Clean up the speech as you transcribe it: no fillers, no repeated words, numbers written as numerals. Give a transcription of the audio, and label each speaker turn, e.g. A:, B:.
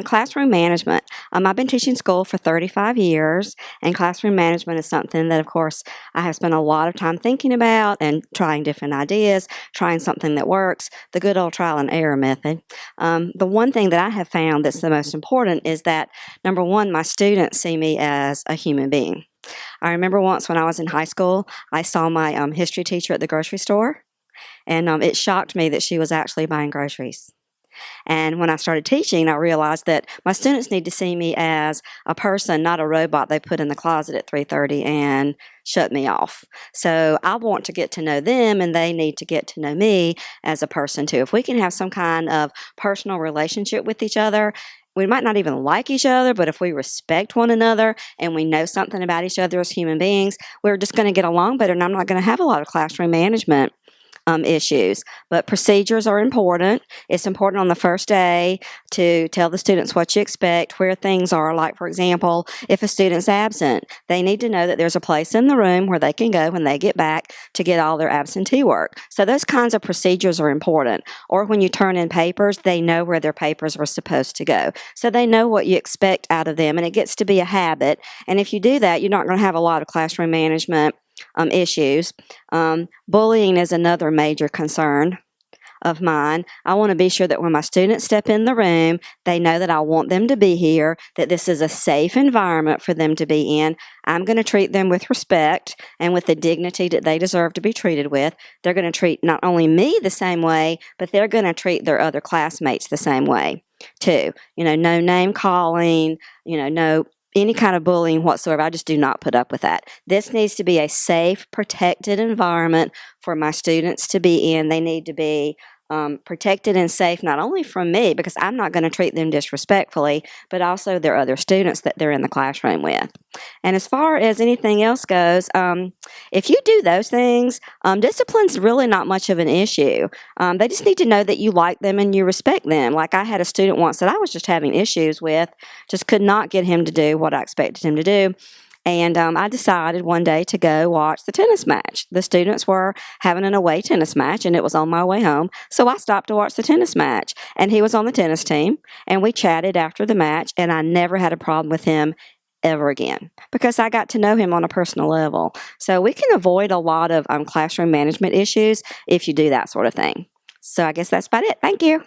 A: Classroom management. I've been teaching school for 35 years, and classroom management is something that, of course, I have spent a lot of time thinking about and trying different ideas, trying something that works, the good old trial and error method. The one thing that I have found that's the most important is that, number one, my students see me as a human being. I remember once when I was in high school, I saw my history teacher at the grocery store, and it shocked me that she was actually buying groceries. And when I started teaching, I realized that my students need to see me as a person, not a robot they put in the closet at 3:30 and shut me off. So I want to get to know them, and they need to get to know me as a person too. If we can have some kind of personal relationship with each other, we might not even like each other, but if we respect one another and we know something about each other as human beings, we're just going to get along better, and I'm not going to have a lot of classroom management issues. But procedures are important. It's important on the first day to tell the students what you expect, where things are. Like, for example, if a student's absent, they need to know that there's a place in the room where they can go when they get back to get all their absentee work. So those kinds of procedures are important. Or when you turn in papers, they know where their papers were supposed to go. So they know what you expect out of them, and it gets to be a habit. And if you do that, you're not going to have a lot of classroom management issues. Bullying is another major concern of mine. I want to be sure that when my students step in the room, they know that I want them to be here, that this is a safe environment for them to be in. I'm going to treat them with respect and with the dignity that they deserve to be treated with. They're going to treat not only me the same way, but they're going to treat their other classmates the same way too. No name calling, no any kind of bullying whatsoever. I just do not put up with that. This needs to be a safe, protected environment for my students to be in. They need to be protected and safe, not only from me, because I'm not going to treat them disrespectfully, but also their other students that they're in the classroom with. And as far as anything else goes, if you do those things, discipline's really not much of an issue. They just need to know that you like them and you respect them. Like, I had a student once that I was just having issues with, just could not get him to do what I expected him to do. And I decided one day to go watch the tennis match. The students were having an away tennis match, and it was on my way home. So I stopped to watch the tennis match. And he was on the tennis team, and we chatted after the match, and I never had a problem with him ever again because I got to know him on a personal level. So we can avoid a lot of classroom management issues if you do that sort of thing. So I guess that's about it. Thank you.